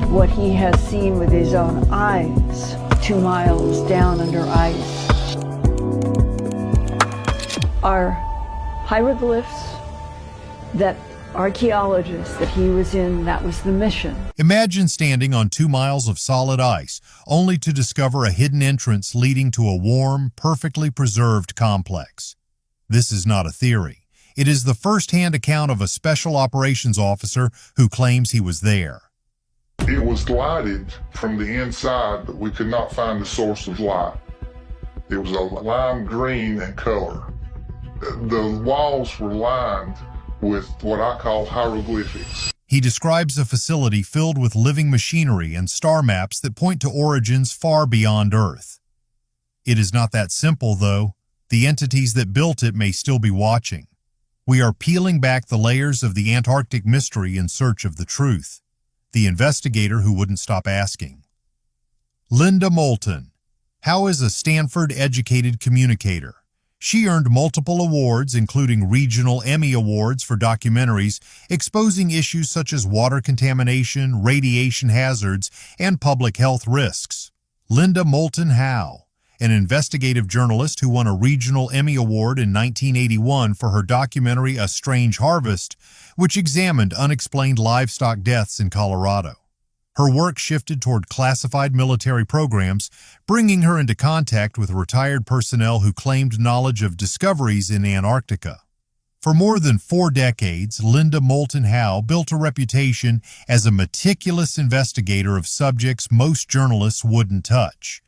what he has seen with his own eyes 2 miles down under ice are hieroglyphs that archaeologists that he was in, that was the mission. Imagine standing on 2 miles of solid ice, only to discover a hidden entrance leading to a warm, perfectly preserved complex. This is not a theory. It is the first-hand account of a special operations officer who claims he was there. It was lighted from the inside, but we could not find the source of light. It was a lime green in color. The walls were lined with what I call hieroglyphics. He describes a facility filled with living machinery and star maps that point to origins far beyond Earth. It is not that simple, though. The entities that built it may still be watching. We are peeling back the layers of the Antarctic mystery in search of the truth. The investigator who wouldn't stop asking. Linda Moulton Howe is a Stanford-educated communicator. She earned multiple awards, including regional Emmy Awards for documentaries exposing issues such as water contamination, radiation hazards, and public health risks. Linda Moulton Howe, an investigative journalist who won a regional Emmy Award in 1981 for her documentary A Strange Harvest, which examined unexplained livestock deaths in Colorado. Her work shifted toward classified military programs, bringing her into contact with retired personnel who claimed knowledge of discoveries in Antarctica. For more than 4 decades, Linda Moulton Howe built a reputation as a meticulous investigator of subjects most journalists wouldn't touch.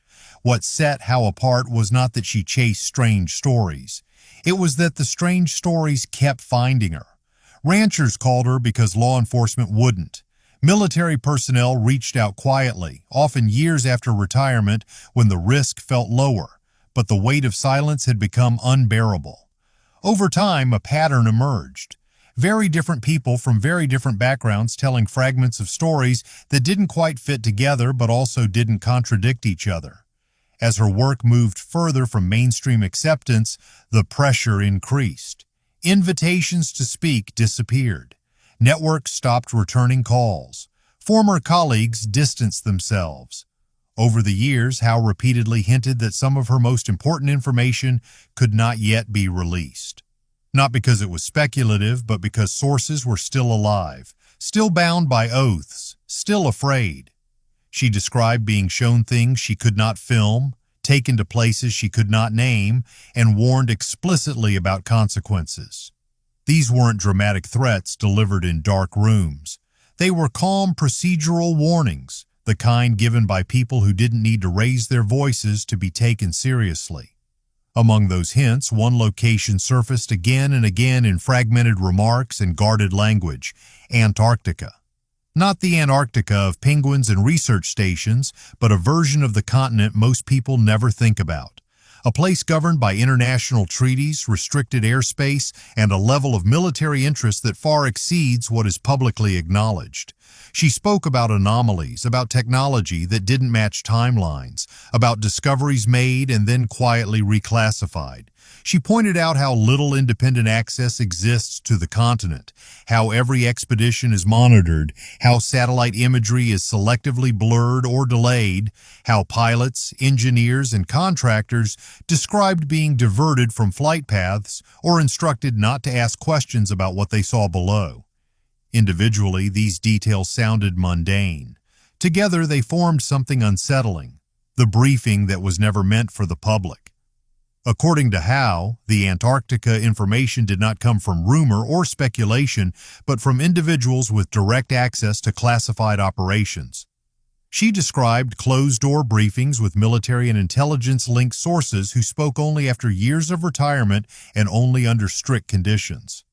What set Howe apart was not that she chased strange stories. It was that the strange stories kept finding her. Ranchers called her because law enforcement wouldn't. Military personnel reached out quietly, often years after retirement when the risk felt lower, but the weight of silence had become unbearable. Over time, a pattern emerged. Very different people from very different backgrounds telling fragments of stories that didn't quite fit together but also didn't contradict each other. As her work moved further from mainstream acceptance, the pressure increased. Invitations to speak disappeared. Networks stopped returning calls. Former colleagues distanced themselves. Over the years, Howe repeatedly hinted that some of her most important information could not yet be released. Not because it was speculative, but because sources were still alive, still bound by oaths, still afraid. She described being shown things she could not film, taken to places she could not name, and warned explicitly about consequences. These weren't dramatic threats delivered in dark rooms. They were calm procedural warnings, the kind given by people who didn't need to raise their voices to be taken seriously. Among those hints, one location surfaced again and again in fragmented remarks and guarded language: Antarctica. Not the Antarctica of penguins and research stations, but a version of the continent most people never think about. A place governed by international treaties, restricted airspace, and a level of military interest that far exceeds what is publicly acknowledged. She spoke about anomalies, about technology that didn't match timelines, about discoveries made and then quietly reclassified. She pointed out how little independent access exists to the continent, how every expedition is monitored, how satellite imagery is selectively blurred or delayed, how pilots, engineers, and contractors described being diverted from flight paths or instructed not to ask questions about what they saw below. Individually, these details sounded mundane. Together, they formed something unsettling, the briefing that was never meant for the public. According to Howe, the Antarctica information did not come from rumor or speculation, but from individuals with direct access to classified operations. She described closed-door briefings with military and intelligence-linked sources who spoke only after years of retirement and only under strict conditions.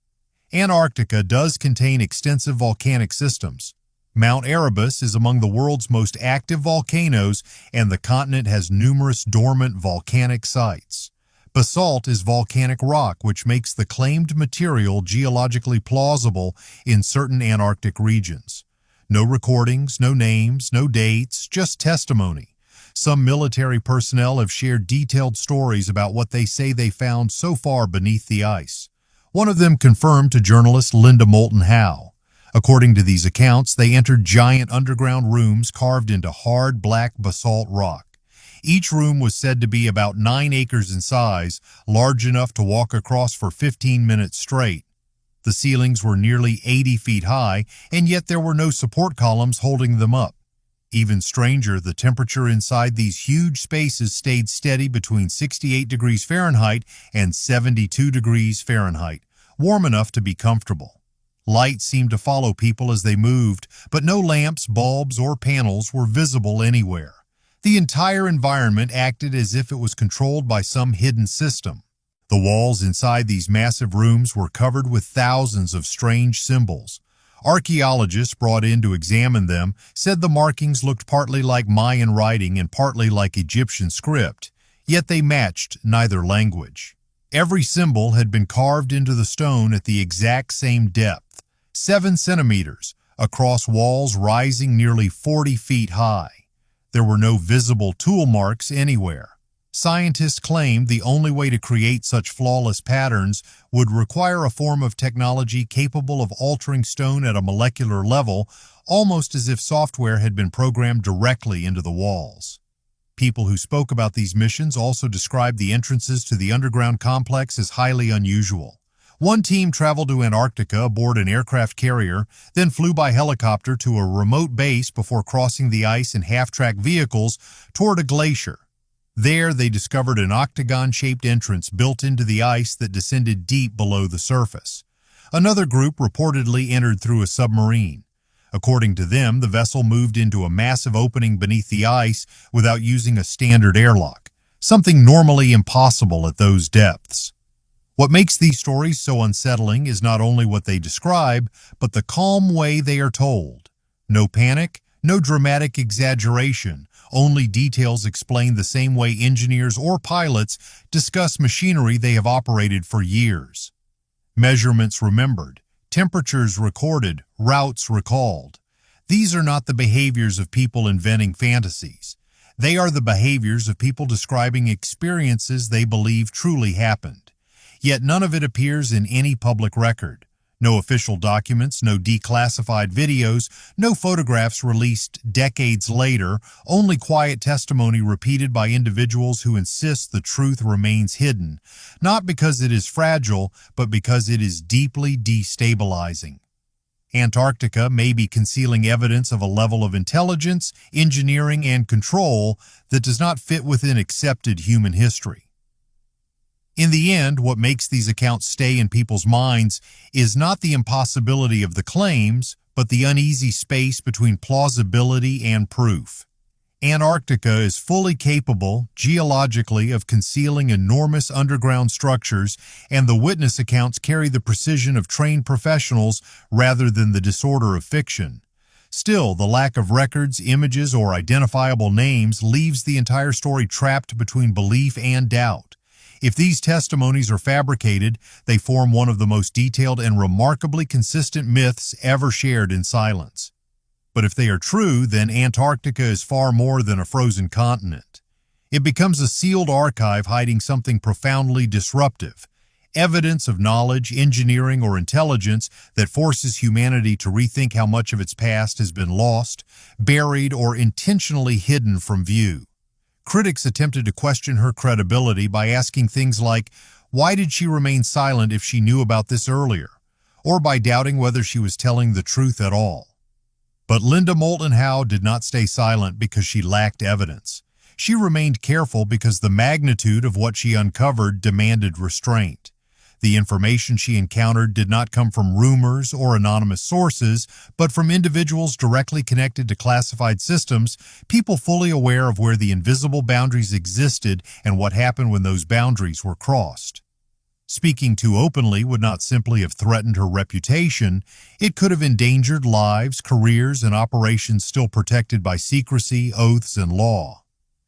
Antarctica does contain extensive volcanic systems. Mount Erebus is among the world's most active volcanoes, and the continent has numerous dormant volcanic sites. Basalt is volcanic rock, which makes the claimed material geologically plausible in certain Antarctic regions. No recordings, no names, no dates, just testimony. Some military personnel have shared detailed stories about what they say they found so far beneath the ice. One of them confirmed to journalist Linda Moulton Howe. According to these accounts, they entered giant underground rooms carved into hard black basalt rock. Each room was said to be about 9 acres in size, large enough to walk across for 15 minutes straight. The ceilings were nearly 80 feet high, and yet there were no support columns holding them up. Even stranger, the temperature inside these huge spaces stayed steady between 68 degrees Fahrenheit and 72 degrees Fahrenheit, warm enough to be comfortable. Light seemed to follow people as they moved, but no lamps, bulbs, or panels were visible anywhere. The entire environment acted as if it was controlled by some hidden system. The walls inside these massive rooms were covered with thousands of strange symbols. Archaeologists brought in to examine them said the markings looked partly like Mayan writing and partly like Egyptian script, yet they matched neither language. Every symbol had been carved into the stone at the exact same depth, 7 centimeters, across walls rising nearly 40 feet high. There were no visible tool marks anywhere. Scientists claimed the only way to create such flawless patterns would require a form of technology capable of altering stone at a molecular level, almost as if software had been programmed directly into the walls. People who spoke about these missions also described the entrances to the underground complex as highly unusual. One team traveled to Antarctica aboard an aircraft carrier, then flew by helicopter to a remote base before crossing the ice in half-track vehicles toward a glacier. There, they discovered an octagon-shaped entrance built into the ice that descended deep below the surface. Another group reportedly entered through a submarine. According to them, the vessel moved into a massive opening beneath the ice without using a standard airlock, something normally impossible at those depths. What makes these stories so unsettling is not only what they describe, but the calm way they are told. No panic, no dramatic exaggeration. Only details explain the same way engineers or pilots discuss machinery they have operated for years. Measurements remembered, temperatures recorded, routes recalled. These are not the behaviors of people inventing fantasies. They are the behaviors of people describing experiences they believe truly happened. Yet none of it appears in any public record. No official documents, no declassified videos, no photographs released decades later, only quiet testimony repeated by individuals who insist the truth remains hidden, not because it is fragile, but because it is deeply destabilizing. Antarctica may be concealing evidence of a level of intelligence, engineering, and control that does not fit within accepted human history. In the end, what makes these accounts stay in people's minds is not the impossibility of the claims, but the uneasy space between plausibility and proof. Antarctica is fully capable, geologically, of concealing enormous underground structures, and the witness accounts carry the precision of trained professionals rather than the disorder of fiction. Still, the lack of records, images, or identifiable names leaves the entire story trapped between belief and doubt. If these testimonies are fabricated, they form one of the most detailed and remarkably consistent myths ever shared in silence. But if they are true, then Antarctica is far more than a frozen continent. It becomes a sealed archive hiding something profoundly disruptive, evidence of knowledge, engineering, or intelligence that forces humanity to rethink how much of its past has been lost, buried, or intentionally hidden from view. Critics attempted to question her credibility by asking things like, why did she remain silent if she knew about this earlier? Or by doubting whether she was telling the truth at all. But Linda Moulton Howe did not stay silent because she lacked evidence. She remained careful because the magnitude of what she uncovered demanded restraint. The information she encountered did not come from rumors or anonymous sources, but from individuals directly connected to classified systems, people fully aware of where the invisible boundaries existed and what happened when those boundaries were crossed. Speaking too openly would not simply have threatened her reputation, it could have endangered lives, careers, and operations still protected by secrecy, oaths, and law.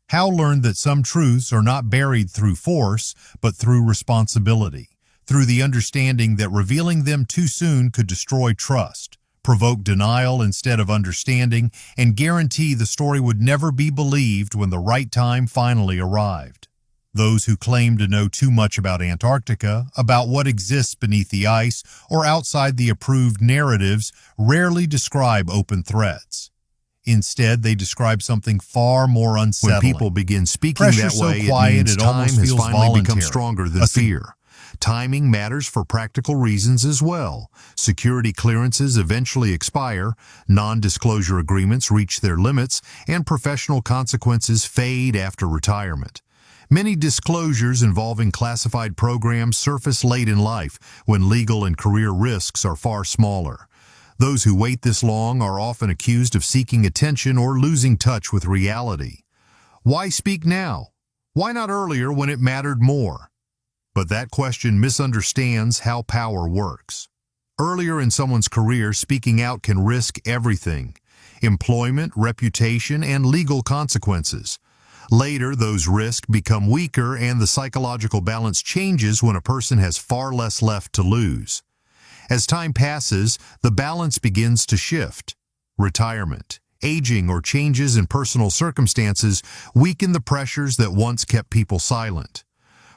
Howe learned that some truths are not buried through force, but through responsibility. Through the understanding that revealing them too soon could destroy trust, provoke denial instead of understanding, and guarantee the story would never be believed when the right time finally arrived. Those who claim to know too much about Antarctica, about what exists beneath the ice, or outside the approved narratives, rarely describe open threats. Instead, they describe something far more unsettling. When people begin speaking Pressure's that way, so quiet, it means it time almost has feels finally become voluntary. stronger than fear. Timing matters for practical reasons as well. Security clearances eventually expire, non-disclosure agreements reach their limits, and professional consequences fade after retirement. Many disclosures involving classified programs surface late in life when legal and career risks are far smaller. Those who wait this long are often accused of seeking attention or losing touch with reality. Why speak now? Why not earlier when it mattered more? But that question misunderstands how power works. Earlier in someone's career, speaking out can risk everything: employment, reputation, and legal consequences. Later, those risks become weaker and the psychological balance changes when a person has far less left to lose. As time passes, the balance begins to shift. Retirement, aging, or changes in personal circumstances weaken the pressures that once kept people silent.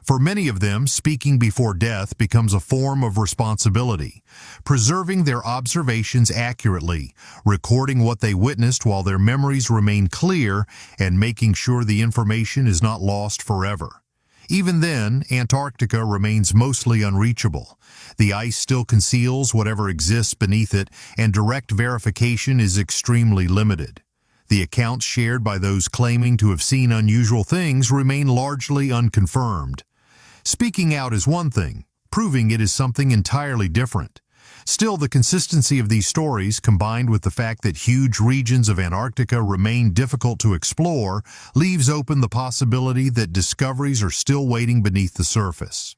For many of them, speaking before death becomes a form of responsibility, preserving their observations accurately, recording what they witnessed while their memories remain clear, and making sure the information is not lost forever. Even then, Antarctica remains mostly unreachable. The ice still conceals whatever exists beneath it, and direct verification is extremely limited. The accounts shared by those claiming to have seen unusual things remain largely unconfirmed. Speaking out is one thing, proving it is something entirely different. Still, the consistency of these stories, combined with the fact that huge regions of Antarctica remain difficult to explore, leaves open the possibility that discoveries are still waiting beneath the surface.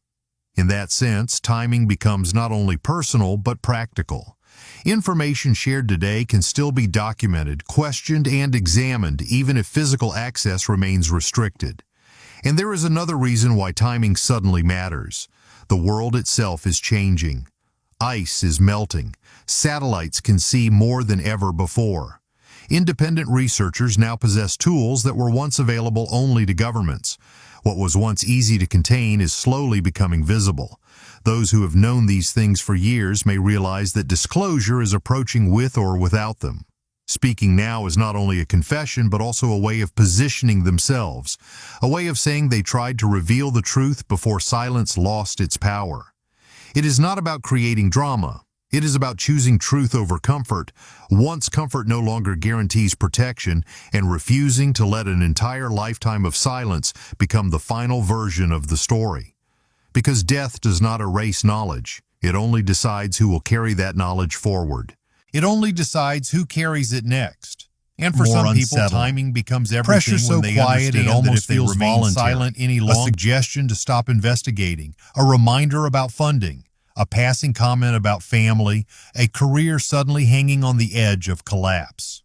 In that sense, timing becomes not only personal but practical. Information shared today can still be documented, questioned, and examined, even if physical access remains restricted. And there is another reason why timing suddenly matters. The world itself is changing. Ice is melting. Satellites can see more than ever before. Independent researchers now possess tools that were once available only to governments. What was once easy to contain is slowly becoming visible. Those who have known these things for years may realize that disclosure is approaching with or without them. Speaking now is not only a confession, but also a way of positioning themselves, a way of saying they tried to reveal the truth before silence lost its power. It is not about creating drama. It is about choosing truth over comfort, once comfort no longer guarantees protection, and refusing to let an entire lifetime of silence become the final version of the story. Because death does not erase knowledge, it only decides who will carry that knowledge forward. It only decides who carries it next. And for some people, timing becomes everything. Pressure's so when they quiet, understand it almost that if they feels remain voluntary. silent any longer. A suggestion to stop investigating, a reminder about funding, a passing comment about family, a career suddenly hanging on the edge of collapse.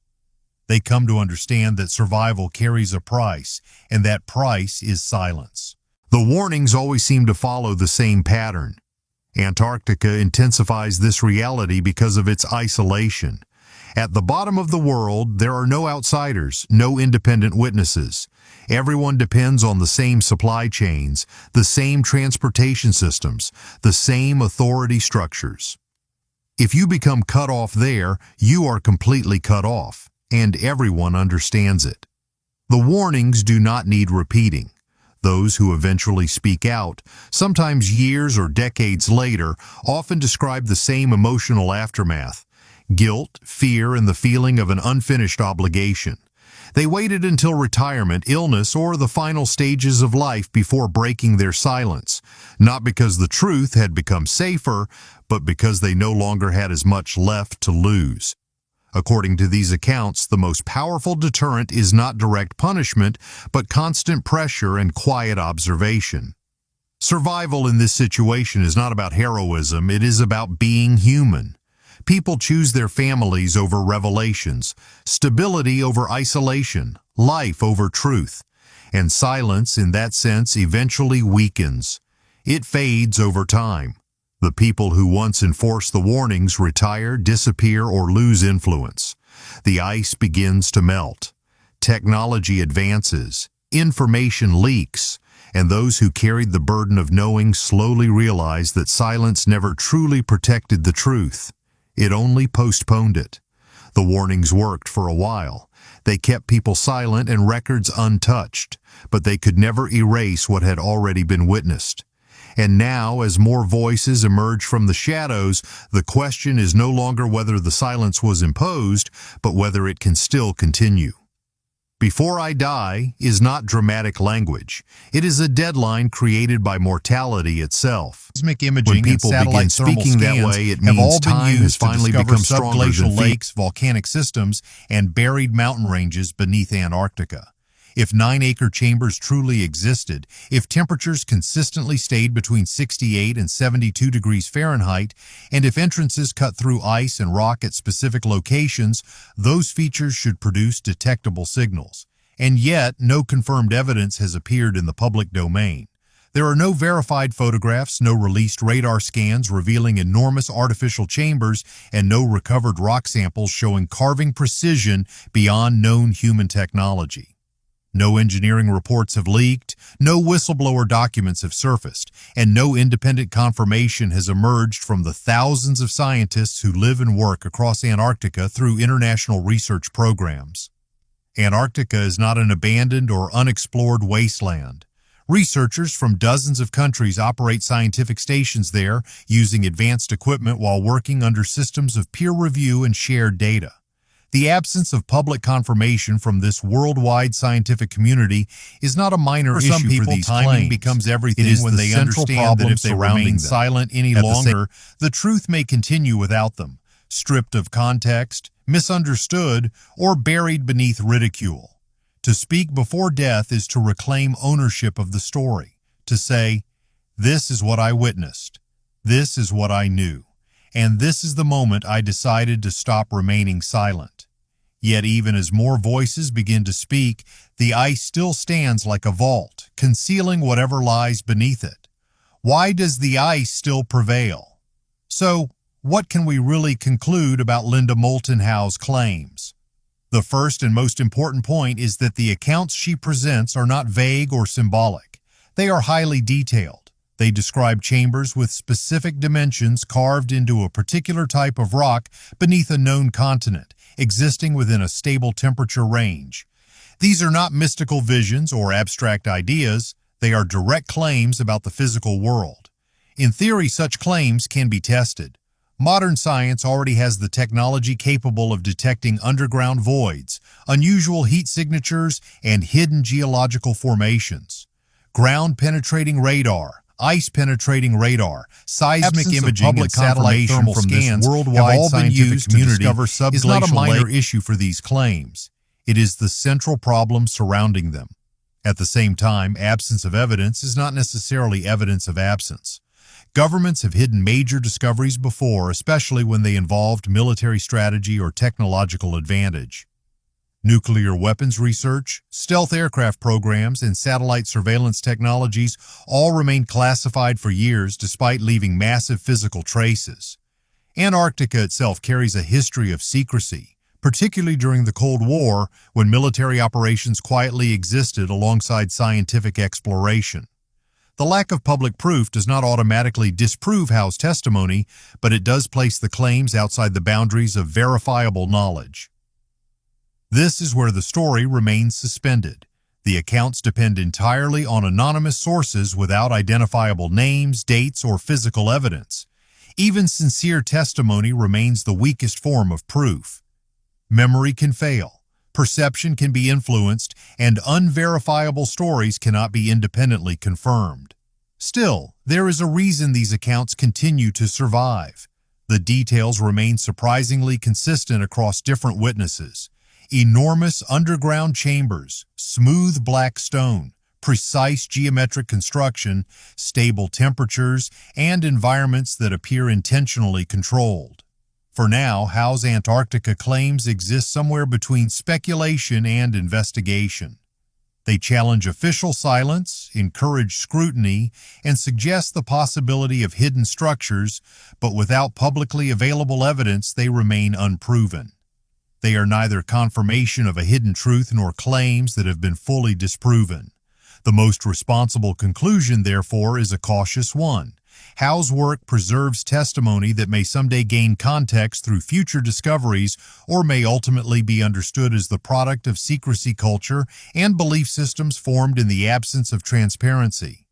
They come to understand that survival carries a price, and that price is silence. The warnings always seem to follow the same pattern. Antarctica intensifies this reality because of its isolation. At the bottom of the world, there are no outsiders, no independent witnesses. Everyone depends on the same supply chains, the same transportation systems, the same authority structures. If you become cut off there, you are completely cut off, and everyone understands it. The warnings do not need repeating. Those who eventually speak out, sometimes years or decades later, often describe the same emotional aftermath: guilt, fear, and the feeling of an unfinished obligation. They waited until retirement, illness, or the final stages of life before breaking their silence, not because the truth had become safer, but because they no longer had as much left to lose. According to these accounts, the most powerful deterrent is not direct punishment, but constant pressure and quiet observation. Survival in this situation is not about heroism, it is about being human. People choose their families over revelations, stability over isolation, life over truth. And silence, in that sense, eventually weakens. It fades over time. The people who once enforced the warnings retire, disappear, or lose influence. The ice begins to melt. Technology advances. Information leaks. and those who carried the burden of knowing slowly realized that silence never truly protected the truth. It only postponed it. The warnings worked for a while. They kept people silent and records untouched, but they could never erase what had already been witnessed. And now, as more voices emerge from the shadows, the question is no longer whether the silence was imposed, but whether it can still continue. "Before I die" is not dramatic language. It is a deadline created by mortality itself. Seismic imaging When people and satellite begin thermal speaking that scans way, it have means all been time used has to finally discover become stronger subglacial than lakes, volcanic systems, and buried mountain ranges beneath Antarctica. If 9-acre chambers truly existed, if temperatures consistently stayed between 68 and 72 degrees Fahrenheit, and if entrances cut through ice and rock at specific locations, those features should produce detectable signals. And yet, no confirmed evidence has appeared in the public domain. There are no verified photographs, no released radar scans revealing enormous artificial chambers, and no recovered rock samples showing carving precision beyond known human technology. No engineering reports have leaked, no whistleblower documents have surfaced, and no independent confirmation has emerged from the thousands of scientists who live and work across Antarctica through international research programs. Antarctica is not an abandoned or unexplored wasteland. Researchers from dozens of countries operate scientific stations there, using advanced equipment while working under systems of peer review and shared data. The absence of public confirmation from this worldwide scientific community is not a minor issue some people, for these timing claims. becomes everything It is when the they central understand that problem if they surrounding remain them. silent any At the longer, the truth may continue without them, stripped of context, misunderstood, or buried beneath ridicule. To speak before death is to reclaim ownership of the story, to say, "This is what I witnessed, this is what I knew, and this is the moment I decided to stop remaining silent." Yet even as more voices begin to speak, the ice still stands like a vault, concealing whatever lies beneath it. Why does the ice still prevail? So, what can we really conclude about Linda Moulton Howe's claims? The first and most important point is that the accounts she presents are not vague or symbolic. They are highly detailed. They describe chambers with specific dimensions carved into a particular type of rock beneath a known continent, existing within a stable temperature range. These are not mystical visions or abstract ideas. They are direct claims about the physical world. In theory, such claims can be tested. Modern science already has the technology capable of detecting underground voids, unusual heat signatures, and hidden geological formations. Ground-penetrating radar, ice-penetrating radar, seismic imaging, and satellite thermal scans have all been used to discover subglacial is not a minor issue for these claims. It is the central problem surrounding them. At the same time, absence of evidence is not necessarily evidence of absence. Governments have hidden major discoveries before, especially when they involved military strategy or technological advantage. Nuclear weapons research, stealth aircraft programs, and satellite surveillance technologies all remain classified for years despite leaving massive physical traces. Antarctica itself carries a history of secrecy, particularly during the Cold War when military operations quietly existed alongside scientific exploration. The lack of public proof does not automatically disprove Howe's testimony, but it does place the claims outside the boundaries of verifiable knowledge. This is where the story remains suspended. The accounts depend entirely on anonymous sources without identifiable names, dates, or physical evidence. Even sincere testimony remains the weakest form of proof. Memory can fail, perception can be influenced, and unverifiable stories cannot be independently confirmed. Still, there is a reason these accounts continue to survive. The details remain surprisingly consistent across different witnesses. Enormous underground chambers, smooth black stone, precise geometric construction, stable temperatures, and environments that appear intentionally controlled. For now, Howe's Antarctica claims exist somewhere between speculation and investigation. They challenge official silence, encourage scrutiny, and suggest the possibility of hidden structures, but without publicly available evidence, they remain unproven. They are neither confirmation of a hidden truth nor claims that have been fully disproven. The most responsible conclusion, therefore, is a cautious one. Howe's work preserves testimony that may someday gain context through future discoveries or may ultimately be understood as the product of secrecy culture and belief systems formed in the absence of transparency.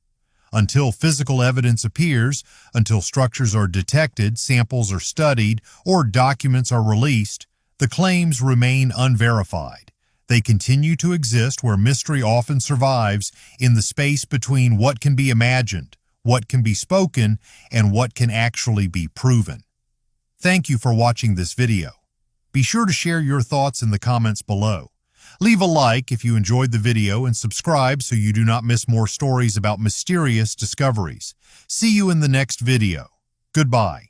Until physical evidence appears, until structures are detected, samples are studied, or documents are released, the claims remain unverified. They continue to exist where mystery often survives, in the space between what can be imagined, what can be spoken, and what can actually be proven. Thank you for watching this video. Be sure to share your thoughts in the comments below. Leave a like if you enjoyed the video and subscribe so you do not miss more stories about mysterious discoveries. See you in the next video. Goodbye.